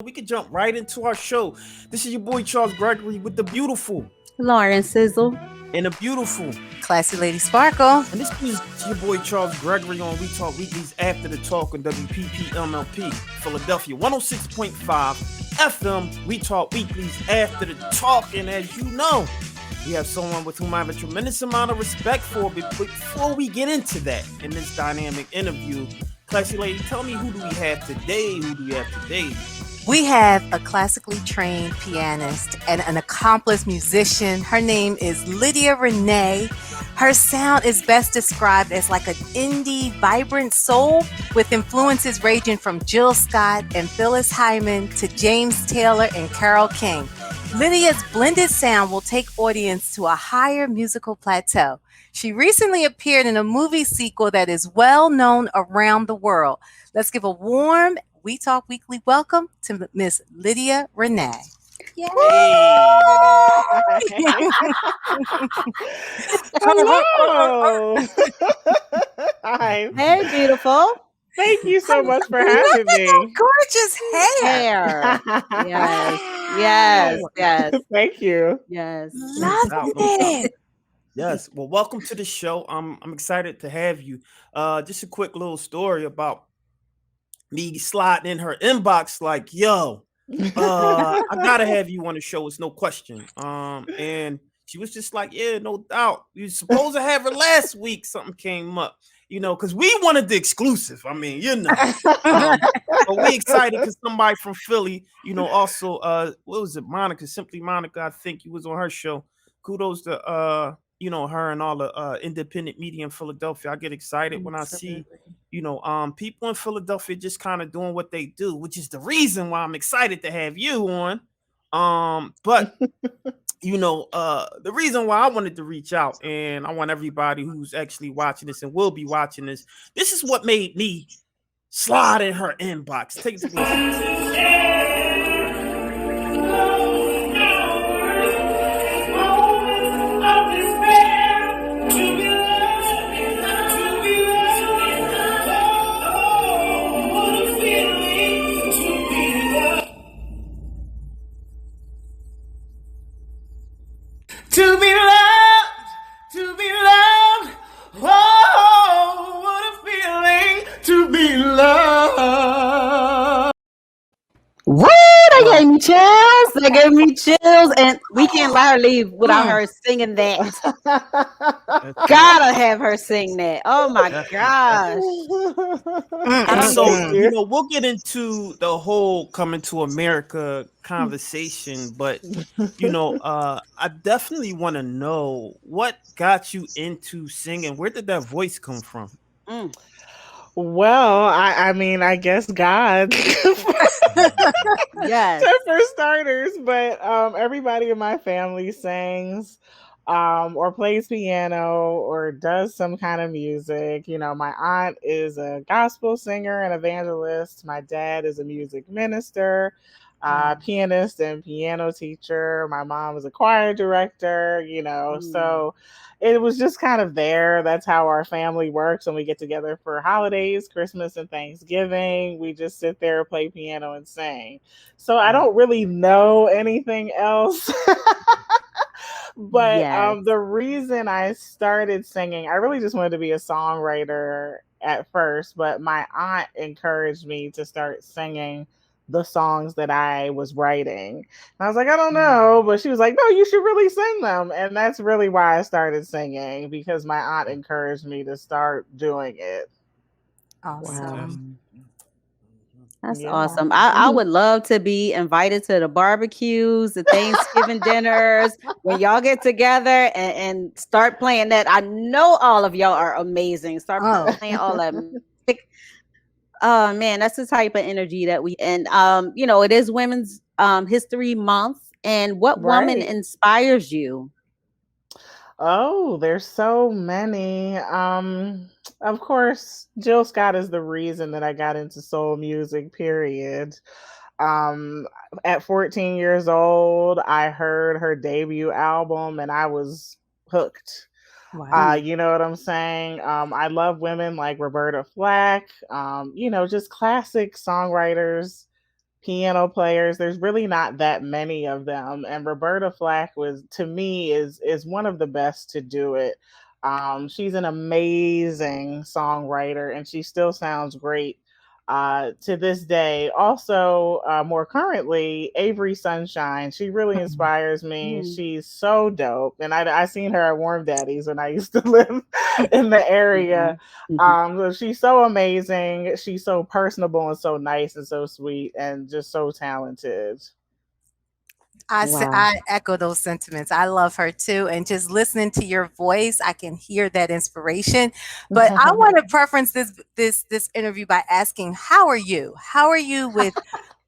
we could jump right into our show. This is your boy Charles Gregory with the beautiful Lauren Sizzle. and the beautiful. Classy Lady Sparkle. And this is your boy Charles Gregory on We Talk Weeklies After the Talk on WPPMLP, Philadelphia, 106.5 FM. We Talk Weeklies After the Talk. And as you know, we have someone with whom I have a tremendous amount of respect for. But before we get into that in this dynamic interview, Classy Lady, tell me, who do we have today? Who do we have today? We have a classically trained pianist and an accomplished musician. Her name is Lydia Rene. Her sound is best described as like an indie, vibrant soul with influences ranging from Jill Scott and Phyllis Hyman to James Taylor and Carole King. Lydia's blended sound will take audience to a higher musical plateau. She recently appeared in a movie sequel that is well known around the world. Let's give a warm We Talk Weekly welcome to Miss Lydia Rene. Hey. Hello. Hi. Hey, beautiful. Thank you so much for having me. Gorgeous hair. Yes. Thank you. Yes. Love it. Yes. Well, welcome to the show. I'm excited to have you. Just a quick little story about me sliding in her inbox like, yo, I gotta have you on the show. It's no question. And she was just like, yeah, no doubt. You were supposed to have her last week. Something came up, because we wanted the exclusive. I mean, but we excited because somebody from Philly, also, what was it? Monica, Simply Monica. I think you was on her show. Kudos to, her and all the independent media in Philadelphia. I get excited when I see, people in Philadelphia just kind of doing what they do, which is the reason why I'm excited to have you on. But the reason why I wanted to reach out, and I want everybody who's actually watching this and will be watching this, this is what made me slide in her inbox. Take it to listen. To be loved, oh, what a feeling to be loved. Woo! That gave me chills. And we can't let her leave without her singing that. Gotta have her sing that. Oh my gosh. And so, we'll get into the whole coming to America conversation, but I definitely want to know what got you into singing. Where did that voice come from? Well, I mean, I guess God. Yes. For starters, but everybody in my family sings or plays piano or does some kind of music. My aunt is a gospel singer and evangelist. My dad is a music minister, pianist and piano teacher. My mom is a choir director, so it was just kind of there. That's how our family works when we get together for holidays, Christmas and Thanksgiving. We just sit there, play piano and sing. So I don't really know anything else. But the reason I started singing, I really just wanted to be a songwriter at first, but my aunt encouraged me to start singing the songs that I was writing. And I was like, I don't know. But she was like, no, you should really sing them. And that's really why I started singing, because my aunt encouraged me to start doing it. Awesome. That's awesome. I would love to be invited to the barbecues, the Thanksgiving dinners, when y'all get together and start playing that. I know all of y'all are amazing. Start playing all that music. Oh man, that's the type of energy that and it is Women's History Month. And what woman inspires you? Oh, there's so many. Of course, Jill Scott is the reason that I got into soul music, period. At 14 years old, I heard her debut album and I was hooked. Wow. You know what I'm saying? I love women like Roberta Flack, just classic songwriters piano players. There's really not that many of them, and Roberta Flack was, to me, is one of the best to do it. She's an amazing songwriter, and she still sounds great to this day. Also, more currently, Avery Sunshine. She really inspires me. Mm. She's so dope, and I seen her at Warm Daddies when I used to live in the area. So she's so amazing. She's so personable and so nice and so sweet and just so talented. Wow. I echo those sentiments. I love her too. And just listening to your voice, I can hear that inspiration. But I want to preference this interview by asking, how are you? How are you with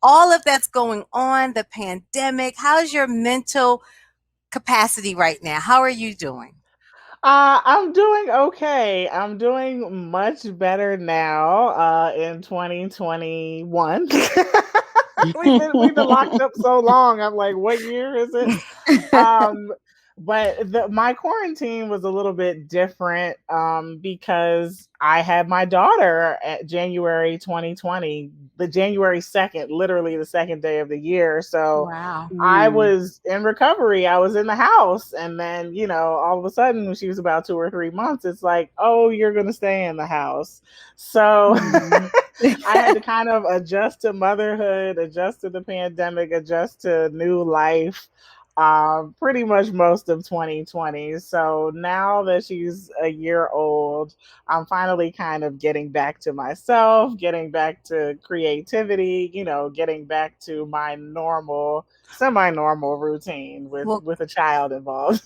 all of that's going on, the pandemic? How's your mental capacity right now? How are you doing? I'm doing okay. I'm doing much better now in 2021. We've been locked up so long. I'm like, what year is it? But my quarantine was a little bit different because I had my daughter at January 2020, the January 2nd, literally the second day of the year. So Wow. I was in recovery. I was in the house. And then, all of a sudden, when she was about 2 or 3 months, it's like, oh, you're going to stay in the house. So I had to kind of adjust to motherhood, adjust to the pandemic, adjust to new life. Pretty much most of 2020. So now that she's a year old, I'm finally kind of getting back to myself, getting back to creativity, getting back to my normal, semi-normal routine with a child involved.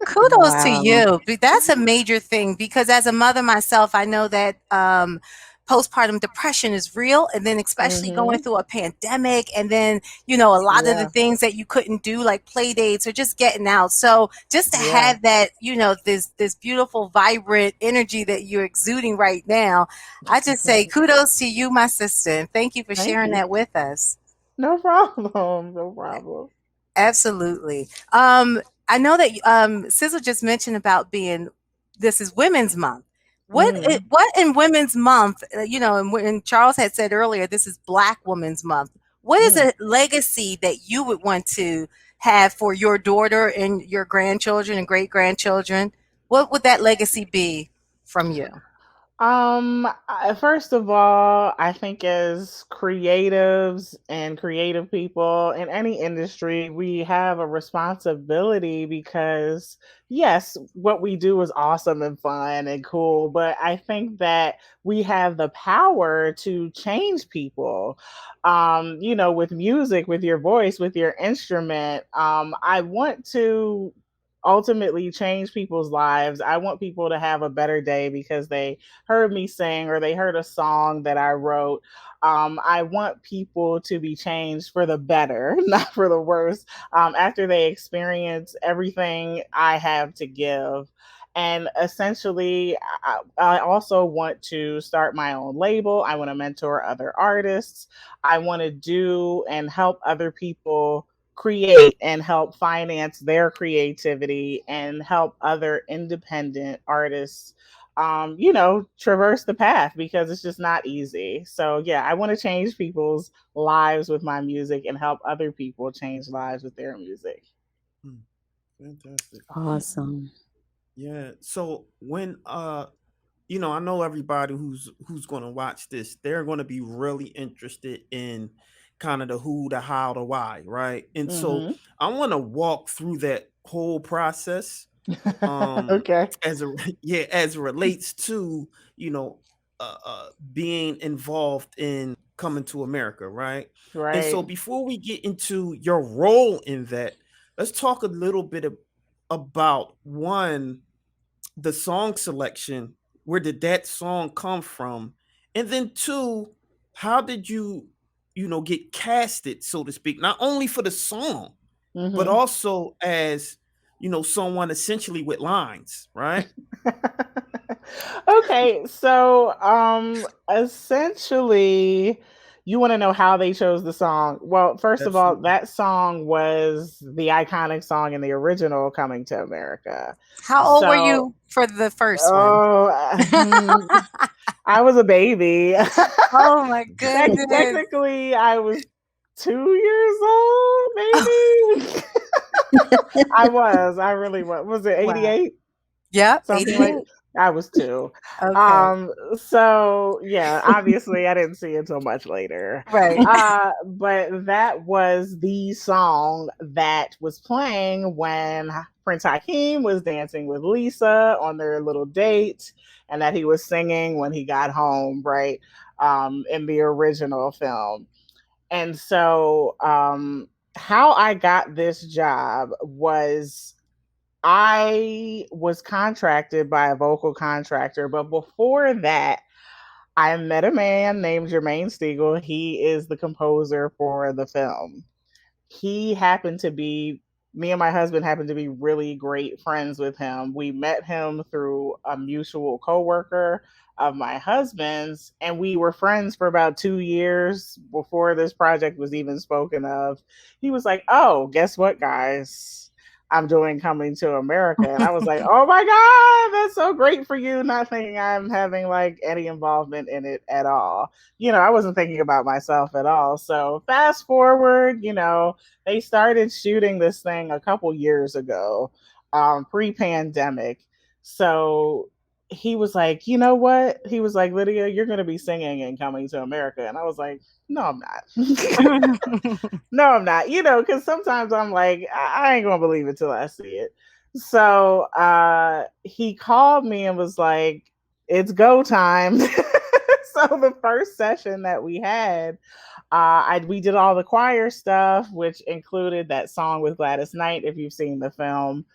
Kudos to you. That's a major thing because as a mother myself, I know that postpartum depression is real, and then especially going through a pandemic, and then a lot of the things that you couldn't do, like play dates or just getting out. So just to have that, this beautiful, vibrant energy that you're exuding right now, I just say kudos to you, my sister, and thank you for sharing that with us. No problem. No problem. Absolutely. I know that Sizzle just mentioned about this is Women's Month. What in Women's Month, and when Charles had said earlier, this is Black Women's Month. What is a legacy that you would want to have for your daughter and your grandchildren and great grandchildren? What would that legacy be from you? First of all, I think as creatives and creative people in any industry, we have a responsibility because yes, what we do is awesome and fun and cool, but I think that we have the power to change people. With music, with your voice, with your instrument. I want to ultimately change people's lives. I want people to have a better day because they heard me sing or they heard a song that I wrote. I want people to be changed for the better, not for the worse, after they experience everything I have to give. And essentially, I also want to start my own label. I want to mentor other artists. I want to do and help other people create and help finance their creativity and help other independent artists traverse the path because it's just not easy. So yeah, I want to change people's lives with my music and help other people change lives with their music. Fantastic. Awesome. Yeah. So when I know everybody who's going to watch this, they're going to be really interested in kind of the who, the how, the why, right? And so I want to walk through that whole process Okay. as it relates to being involved in coming to America, right? And so Right. before we get into your role in that, let's talk a little bit about the song selection. Where did that song come from? And then two, how did you get casted, so to speak, not only for the song but also as someone essentially with lines, right? Okay, so essentially you want to know how they chose the song. Well, first of all, Absolutely. that song was the iconic song in the original Coming to America. How old were So, you for the first one? I was a baby. Oh my goodness. Technically, I was 2 years old, maybe. I really was. Was it 88? Wow. Yep, Something like 88. I was 2. Okay. So yeah, obviously I didn't see it until much later. Right. But that was the song that was playing when Prince Hakeem was dancing with Lisa on their little date, and that he was singing when he got home, right? In the original film. And so how I got this job was I was contracted by a vocal contractor, but before that, I met a man named Jermaine Stegall. He is the composer for the film. He happened to be, me and my husband happened to be really great friends with him. We met him through a mutual coworker of my husband's, and we were friends for about 2 years before this project was even spoken of. He was like, "Oh, guess what, guys? I'm doing Coming to America." And I was like, "Oh my God, that's so great for you." Not thinking I'm having like any involvement in it at all. I wasn't thinking about myself at all. So fast forward, they started shooting this thing a couple years ago, pre-pandemic. So he was like, "You know what?" He was like, "Lydia, you're going to be singing in Coming to America." And I was like, "No, I'm not." No, I'm not. Because sometimes I'm like, I ain't going to believe it till I see it. So he called me and was like, "It's go time." So the first session that we had, we did all the choir stuff, which included that song with Gladys Knight, if you've seen the film.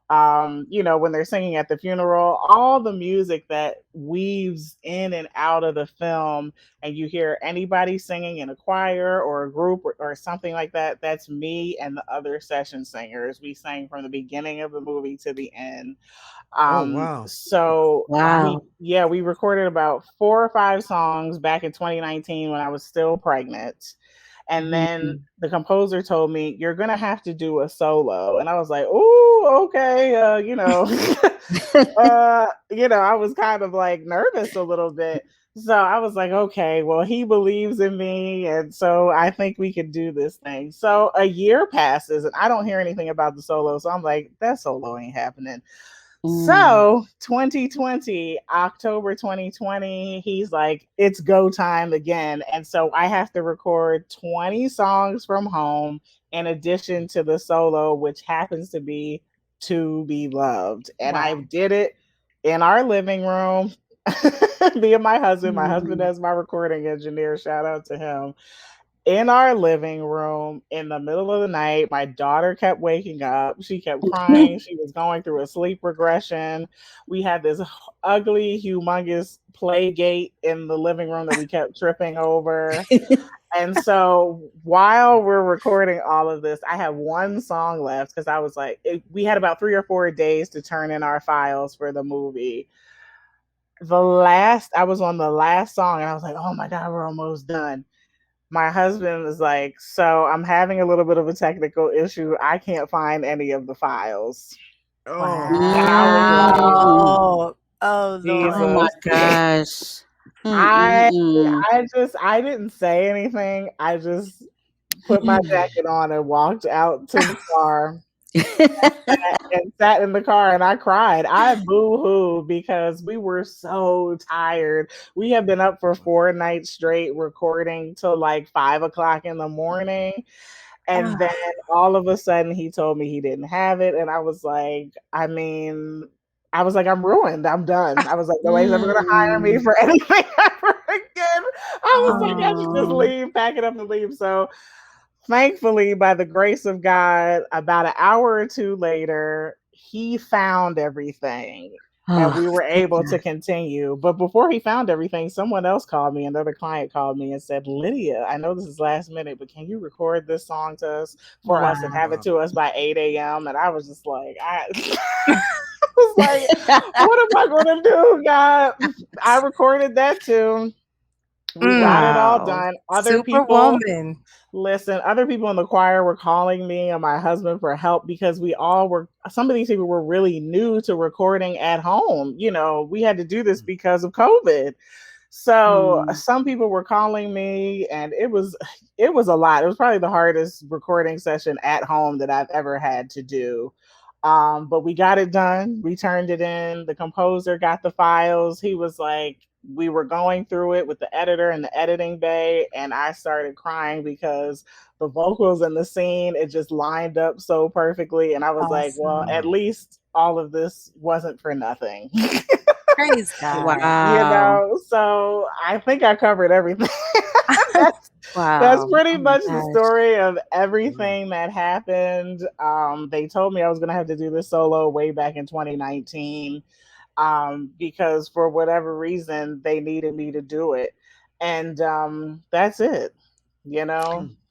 When they're singing at the funeral, all the music that weaves in and out of the film, and you hear anybody singing in a choir or a group or something like that, that's me and the other session singers. We sang from the beginning of the movie to the end. Oh, wow. So Wow. we recorded about 4 or 5 songs back in 2019 when I was still pregnant. And then the composer told me, "You're going to have to do a solo." And I was like, "Oh, okay." I was kind of like nervous a little bit. So I was like, "Okay, well, he believes in me. And so I think we could do this thing." So a year passes and I don't hear anything about the solo. So I'm like, that solo ain't happening. So 2020, October 2020, he's like, "It's go time again." And so I have to record 20 songs from home in addition to the solo, which happens to be To Be Loved. And I did it in our living room. Me and my husband as my recording engineer, shout out to him. In our living room in the middle of the night. My daughter kept waking up. She kept crying. She was going through a sleep regression. We had this ugly, humongous play gate in the living room that we kept tripping over. And so while we're recording all of this, I have one song left because I was like, we had about 3 or 4 days to turn in our files for the movie. I was on the last song and I was like, "Oh my God, we're almost done." My husband was like, "So I'm having a little bit of a technical issue. I can't find any of the files." Oh, And I was like, Wow. Oh, Jesus. Oh my Lord. gosh. I Mm-mm-mm. I didn't say anything. I just put my jacket on and walked out to the car and sat in the car and I cried. I boo-hooed because we were so tired. We have been up for 4 nights straight recording till like 5 o'clock in the morning. And then all of a sudden he told me he didn't have it. And I was like, I'm ruined. I'm done. I was like, nobody's ever going to hire me for anything ever again. I was like, I should just leave, pack it up and leave. So thankfully, by the grace of God, about an hour or 2 later, he found everything and we were able to continue. But before he found everything, someone else called me, another client called me and said, "Lydia, I know this is last minute, but can you record this song to us for us and have it to us by 8 a.m.? And I was just like, I was like, what am I going to do, God? I recorded that too. We got it all done. Superwoman. Listen, other people in the choir were calling me and my husband for help because some of these people were really new to recording at home. We had to do this because of COVID. So some people were calling me, and it was a lot. It was probably the hardest recording session at home that I've ever had to do. But we got it done. We turned it in. The composer got the files. He was like, we were going through it with the editor in the editing bay, and I started crying because the vocals and the scene, it just lined up so perfectly. And I was like, well, at least all of this wasn't for nothing. Praise God. Wow. So I think I covered everything. Wow. That's pretty much the story of everything that happened. They told me I was going to have to do this solo way back in 2019 because for whatever reason, they needed me to do it. And that's it.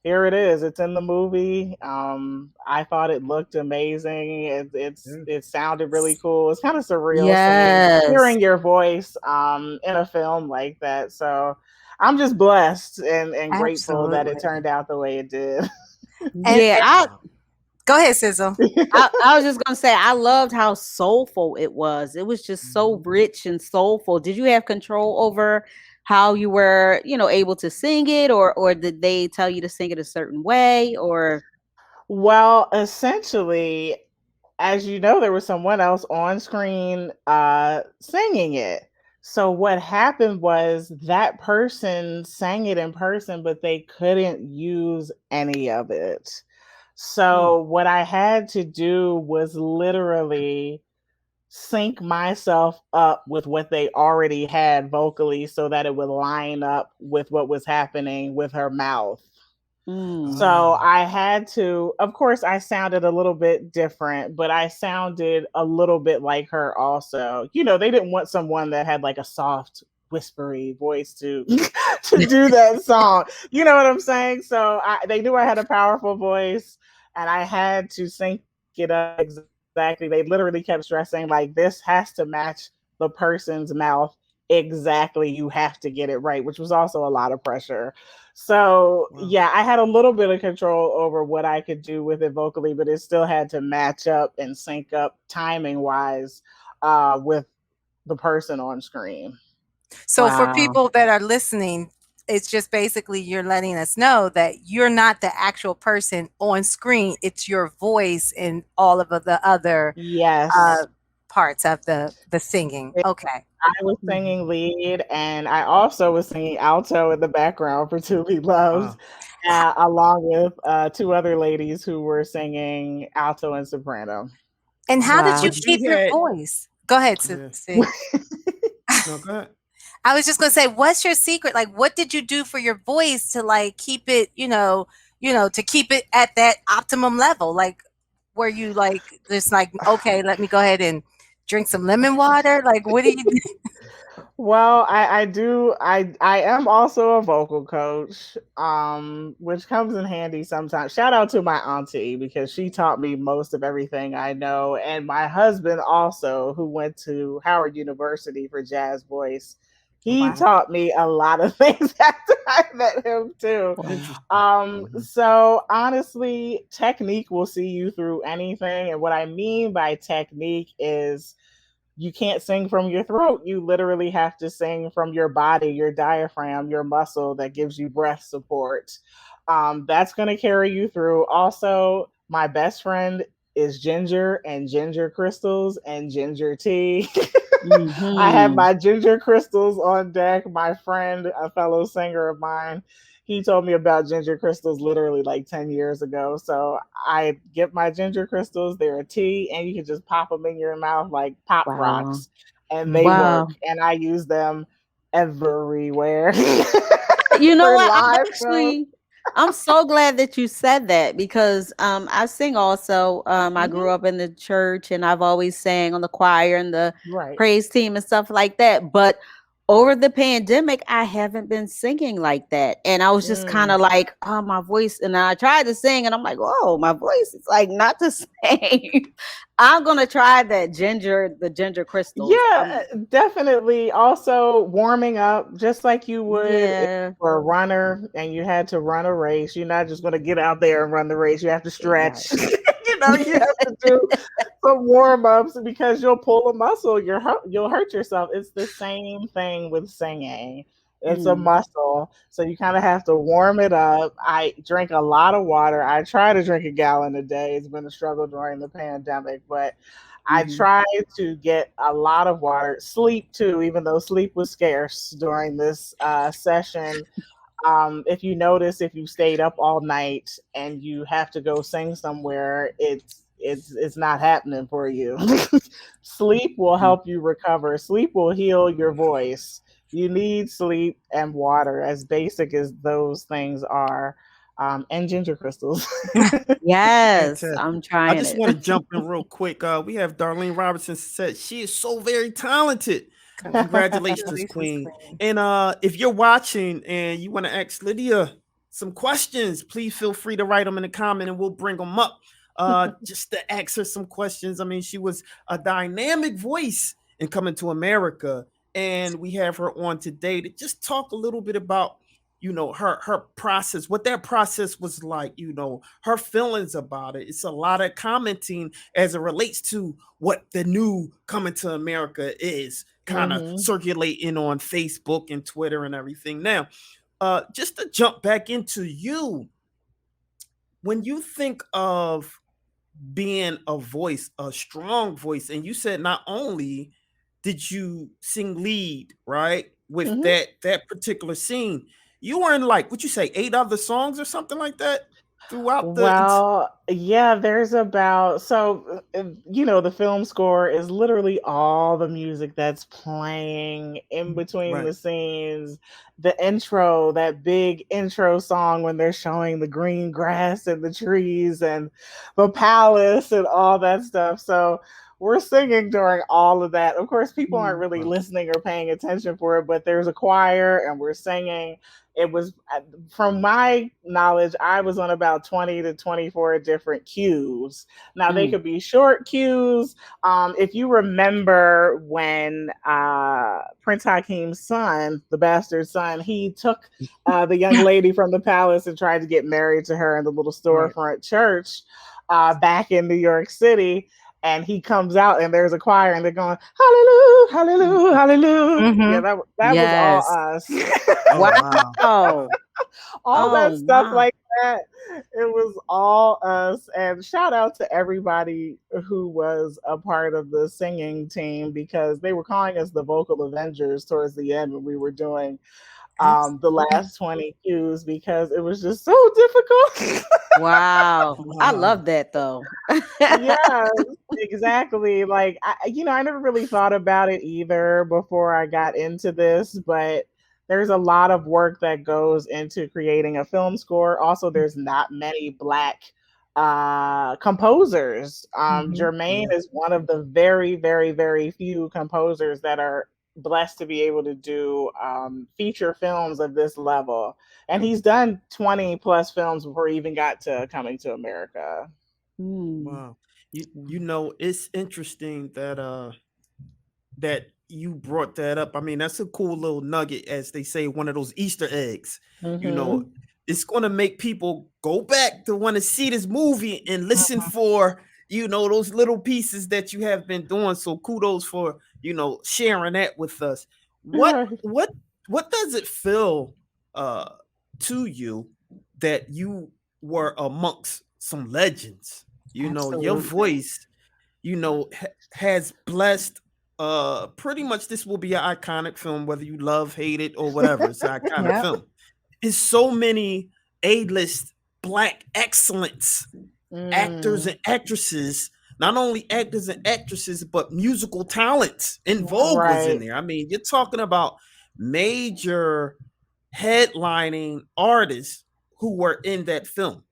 Here it is. It's in the movie. I thought it looked amazing. It sounded really cool. It's kind of surreal hearing your voice in a film like that. So I'm just blessed and grateful that it turned out the way it did. Go ahead, Sizzle. I was just gonna say I loved how soulful it was. It was just so rich and soulful. Did you have control over how you were, able to sing it, or did they tell you to sing it a certain way? Or well, essentially, as you know, there was someone else on screen singing it. So what happened was that person sang it in person, but they couldn't use any of it. So what I had to do was literally sync myself up with what they already had vocally so that it would line up with what was happening with her mouth. So I had to, of course, I sounded a little bit different, but I sounded a little bit like her also. They didn't want someone that had like a soft, whispery voice to do that song. You know what I'm saying? So they knew I had a powerful voice, and I had to sync it up exactly. They literally kept stressing, like, this has to match the person's mouth exactly. You have to get it right, which was also a lot of pressure. So yeah, I had a little bit of control over what I could do with it vocally, but it still had to match up and sync up timing wise with the person on screen. So for people that are listening, it's just basically you're letting us know that you're not the actual person on screen. It's your voice and all of the other parts of the singing. Okay. I was singing lead, and I also was singing alto in the background for To Be Loved, along with two other ladies who were singing alto and soprano. And how did you keep your voice? Go ahead, Sis. No, go ahead. I was just gonna say, what's your secret? Like, what did you do for your voice to like keep it, to keep it at that optimum level? Like, were you like just like, okay, let me go ahead and drink some lemon water? Like, what do you do? Well, I am also a vocal coach, which comes in handy sometimes. Shout out to my auntie, because she taught me most of everything I know. And my husband also, who went to Howard University for jazz voice. He taught me a lot of things after I met him too. So honestly, technique will see you through anything. And what I mean by technique is you can't sing from your throat. You literally have to sing from your body, your diaphragm, your muscle that gives you breath support. That's going to carry you through. Also, my best friend is ginger, and ginger crystals and ginger tea. I have my ginger crystals on deck. My friend, a fellow singer of mine, he told me about ginger crystals literally like 10 years ago. So I get my ginger crystals. They're a tea, and you can just pop them in your mouth like pop rocks, and they work. And I use them everywhere. You know what? I'm so glad that you said that, because I sing also. I grew up in the church, and I've always sang on the choir and the praise team and stuff like that. But over the pandemic, I haven't been singing like that. And I was just kind of like, oh, my voice. And I tried to sing, and I'm like, oh, my voice is like not the same. I'm going to try the ginger crystals. Yeah, definitely. Also warming up just like you would for a runner, and you had to run a race. You're not just going to get out there and run the race. You have to stretch. You have to do some warm-ups, because you'll pull a muscle. You'll hurt yourself. It's the same thing with singing. It's a muscle. So you kind of have to warm it up. I drink a lot of water. I try to drink a gallon a day. It's been a struggle during the pandemic, but I try to get a lot of water. Sleep too, even though sleep was scarce during this session. If you notice, if you stayed up all night and you have to go sing somewhere, it's not happening for you. Sleep will help you recover. Sleep will heal your voice. You need sleep and water, as basic as those things are, and ginger crystals. Yes, Fantastic. I'm I trying just it. want to jump in real quick. We have Darlene Robertson said she is so very talented. Congratulations, Queen. Queen. And if you're watching and you want to ask Lydia some questions, please feel free to write them in the comment and we'll bring them up. Just to ask her some questions. I mean, she was a dynamic voice in Coming to America, and we have her on today to just talk a little bit about her process, what that process was like, her feelings about it. It's a lot of commenting as it relates to what the new Coming to America is kind of circulating on Facebook and Twitter and everything. Now, just to jump back into you, when you think of being a voice, a strong voice, and you said not only did you sing lead, right, with that particular scene, you were in, like, what you say, 8 other songs or something like that throughout the Well, yeah, there's about the film score is literally all the music that's playing in between right. the scenes. The intro, that big intro song when they're showing the green grass and the trees and the palace and all that stuff. So we're singing during all of that. Of course, people aren't really Wow. listening or paying attention for it, but there's a choir and we're singing. It was, from my knowledge, I was on about 20 to 24 different cues. Now they could be short cues. If you remember when Prince Hakim's son, the bastard son, he took the young lady from the palace and tried to get married to her in the little Right. storefront church back in New York City. And he comes out and there's a choir and they're going, hallelujah, hallelujah, hallelujah. Yeah, that was all Yes. us. Oh, wow. Wow. All that Oh stuff my. like that. It was all us. And shout out to everybody who was a part of the singing team, because they were calling us the vocal Avengers towards the end when we were doing the last 20 cues, because it was just so difficult. Wow. I Wow. love that though. Yeah, exactly. Like I never really thought about it either before I got into this, but there's a lot of work that goes into creating a film score. Also, there's not many Black composers. Jermaine Yeah. is one of the very, very, very few composers that are blessed to be able to do feature films of this level. And he's done 20 plus films before he even got to Coming to America. Wow. It's interesting that you brought that up. I mean, that's a cool little nugget, as they say, one of those Easter eggs. You know, Mm-hmm. it's going to make people go back to want to see this movie and listen for, those little pieces that you have been doing. So kudos for, sharing that with us. What Right. what what does it feel uh to you that you were amongst some legends? Your Absolutely. voice, has blessed pretty much, this will be an iconic film, whether you love, hate it, or whatever. It's an iconic Yep. film. It's so many A-list Black excellence actors Mm, and actresses, not only actors and actresses, but musical talents in Vogue was in right. there. I mean, you're talking about major headlining artists who were in that film.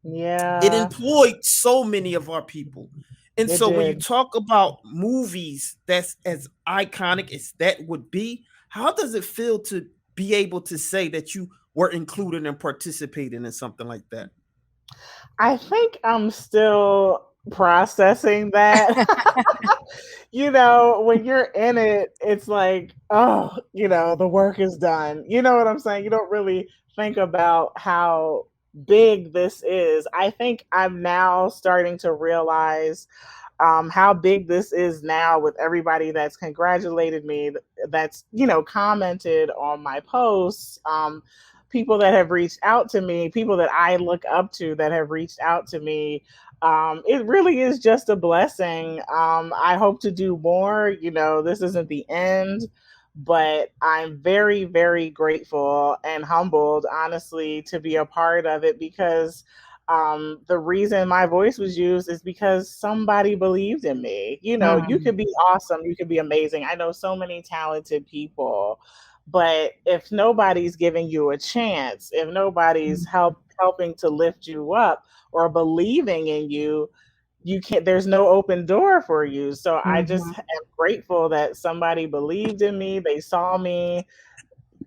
It Yeah, employed so many of our people. And it so when you did. talk about movies that's as iconic as that would be, how does it feel to be able to say that you were included and participating in something like that? I think I'm still processing that. When you're in it, it's like, oh, the work is done. You know what I'm saying? You don't really think about how big this is. I think I'm now starting to realize how big this is now with everybody that's congratulated me, that's, commented on my posts, people that have reached out to me, people that I look up to that have reached out to me. It really is just a blessing. I hope to do more. This isn't the end, but I'm very, very grateful and humbled, honestly, to be a part of it, because the reason my voice was used is because somebody believed in me. You could be awesome, you could be amazing. I know so many talented people, but if nobody's giving you a chance, if nobody's helping to lift you up or believing in you, you can't, there's no open door for you. So I just am grateful that somebody believed in me, they saw me,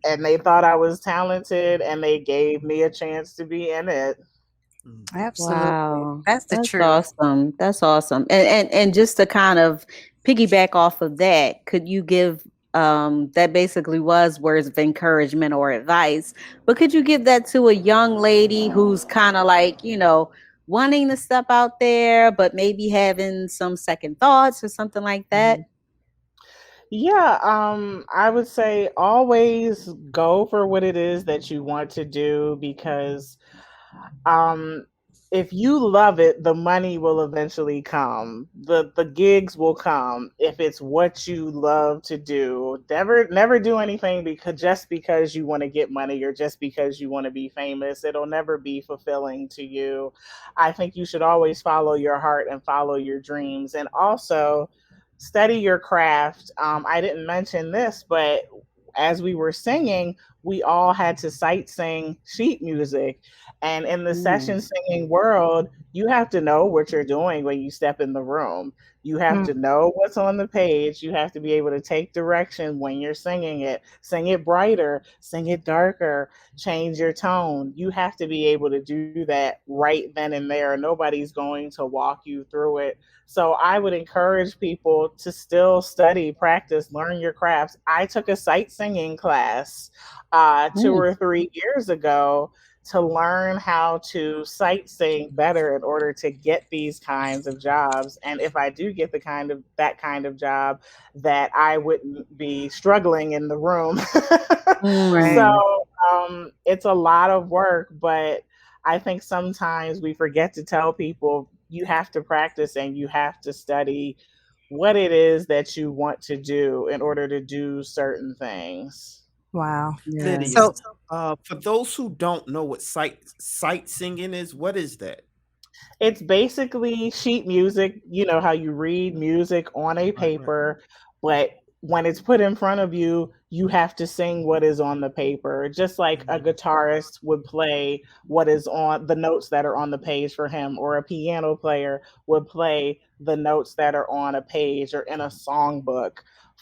and they thought I was talented, and they gave me a chance to be in it. Absolutely. Wow. That's the That's truth. awesome. That's awesome. And just to kind of piggyback off of that, could you give that basically was words of encouragement or advice, but could you give that to a young lady who's kind of like, wanting to step out there, but maybe having some second thoughts or something like that? Yeah, I would say always go for what it is that you want to do, because um if you love it, the money will eventually come. The gigs will come if it's what you love to do. Never do anything because you want to get money, or just because you want to be famous. It'll never be fulfilling to you. I think you should always follow your heart and follow your dreams, and also study your craft. I didn't mention this, but as we were singing, we all had to sight sing sheet music. And in the session singing world, you have to know what you're doing when you step in the room. You have to know what's on the page. You have to be able to take direction when you're singing it. Sing it brighter, sing it darker, change your tone. You have to be able to do that right then and there. Nobody's going to walk you through it. So I would encourage people to still study, practice, learn your crafts. I took a sight singing class 2 or 3 years ago to learn how to sight sing better in order to get these kinds of jobs. And if I do get that kind of job, that I wouldn't be struggling in the room. Right. So it's a lot of work, but I think sometimes we forget to tell people you have to practice and you have to study what it is that you want to do in order to do certain things. Wow. Yeah. Lydia, So for those who don't know what sight singing is, what is that? It's basically sheet music. You know how you read music on a Right, right. paper, but when it's put in front of you, you have to sing what is on the paper, just like a guitarist would play what is on the notes that are on the page for him, or a piano player would play the notes that are on a page or in a songbook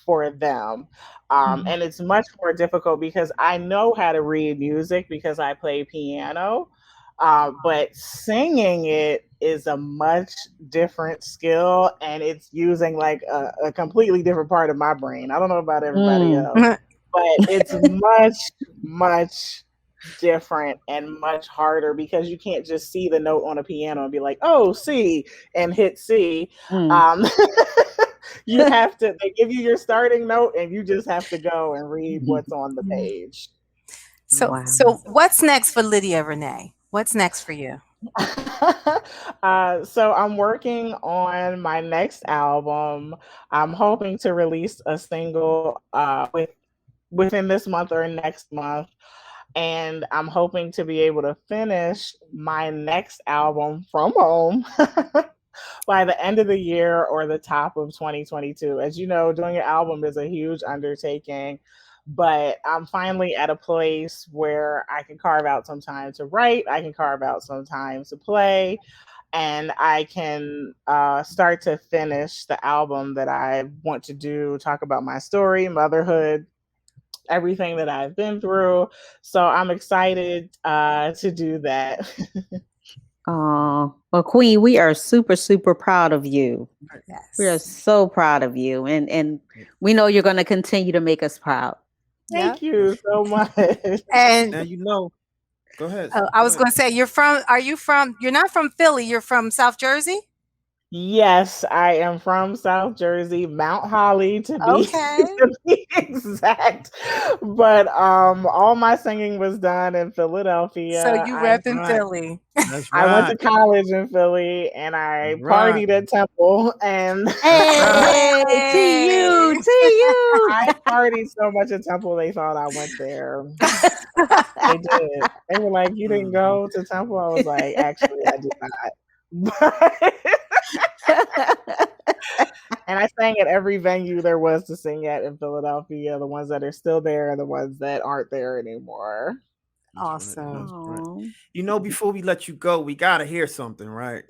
for them. And it's much more difficult because I know how to read music because I play piano, but singing it is a much different skill, and it's using like a completely different part of my brain. I don't know about everybody Mm. else, but it's much, much different and much harder because you can't just see the note on a piano and be like, oh, C, and hit C. Mm. Um, you have to, they give you your starting note and you just have to go and read what's on the page. Wow. so what's next for Lydia Rene? What's next for you? So I'm working on my next album. I'm hoping to release a single within this month or next month, and I'm hoping to be able to finish my next album from home by the end of the year or the top of 2022. As you know, doing an album is a huge undertaking, but I'm finally at a place where I can carve out some time to write, I can carve out some time to play, and I can start to finish the album that I want to do, talk about my story, motherhood, everything that I've been through. So I'm excited to do that. Oh, well, Queen, we are super, super proud of you. We are Yes. so proud of you. And we know you're going to continue to make us proud. Thank you so much. And Now you know. Go ahead. I was going to say, you're not from Philly, you're from South Jersey? Yes, I am from South Jersey, Mount Holly to be, Okay. to be exact. But all my singing was done in Philadelphia. So you I rep in Right. Philly. That's I went right. to college in Philly and I That's right. partied at Temple and That's right. Hey, to you, Hey. to you. I partied so much at Temple they thought I went there. They did. They were like, "You didn't Mhm. go to Temple?" I was like, "Actually, I did not." And I sang at every venue there was to sing at in Philadelphia, the ones that are still there and the ones that aren't there anymore. That's right. Awesome. That's right. Aw. You know, before we let you go, we gotta hear something, right?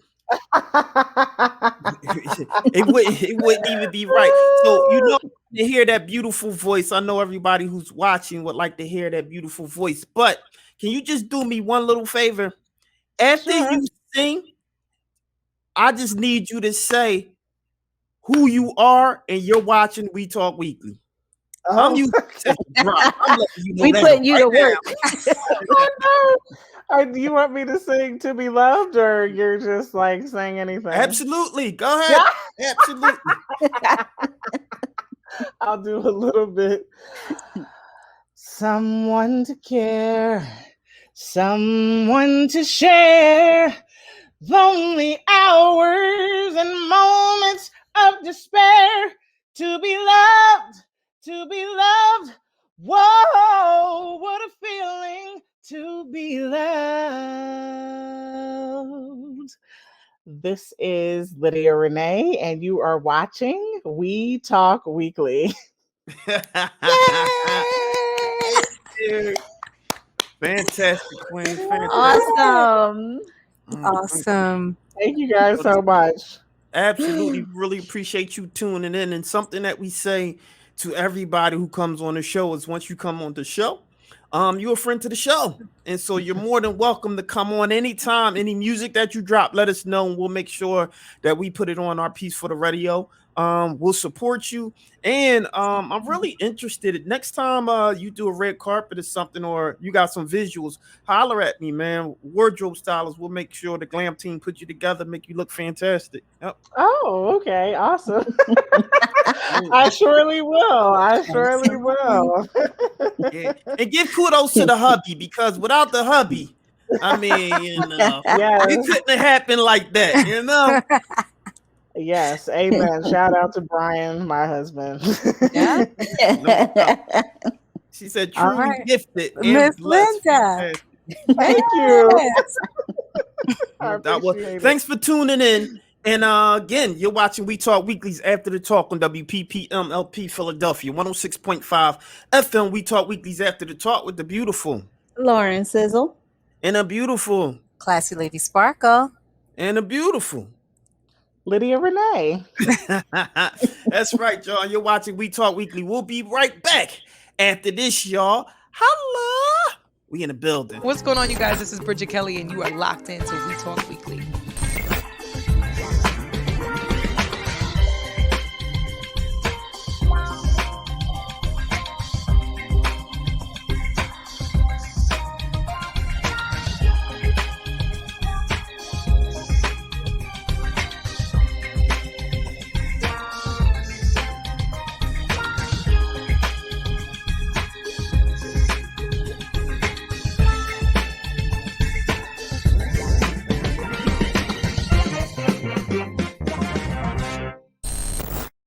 It wouldn't even be right. So to hear that beautiful voice. I know everybody who's watching would like to hear that beautiful voice, but can you just do me one little favor? After Sure. you sing, I just need you to say who you are and you're watching We Talk Weekly. I'm Oh, using this as a drop. I'm letting you know We that putting you right to work. oh no. Do you want me to sing "To Be Loved" or you're just like saying anything? Absolutely. Go ahead. Yeah, Absolutely. I'll do a little bit. Someone to care, someone to share. Lonely hours and moments of despair. To be loved, to be loved. Whoa, what a feeling to be loved. This is Lydia Rene, and you are watching We Talk Weekly. Yay! Fantastic, Queen. Fantastic. Awesome. Awesome. Thank you guys so much. Absolutely, really appreciate you tuning in. And something that we say to everybody who comes on the show is once you come on the show, you're a friend to the show. And so you're more than welcome to come on anytime. Any music that you drop, let us know, and we'll make sure that we put it on our piece for the radio. We'll support you. And I'm really interested. Next time you do a red carpet or something, or you got some visuals, holler at me, man. Wardrobe Stylist, we'll make sure the glam team put you together, make you look fantastic. Yep. Oh, okay. Awesome. I surely will. I surely will. Yeah. And give kudos to the hubby, because without the hubby, I mean, Yes. it couldn't have happened like that, Yes. Amen. Shout out to Brian, my husband. Yeah. No doubt. She said, All truly right. gifted and Miss blessed. Linda. Fantastic. Thank you. Yes. I No doubt. Well, appreciate it. thanks for tuning in. And again, you're watching We Talk Weeklies After the Talk on WPPMLP Philadelphia, 106.5 FM. We Talk Weeklies After the Talk with the beautiful Lauren Sizzle. and a beautiful Classy Lady Sparkle. and a beautiful. Lydia Rene. That's right, y'all. You're watching We Talk Weekly. We'll be right back after this, y'all. Holla! We in the building. What's going on, you guys? This is Bridget Kelly, and you are locked into We Talk Weekly.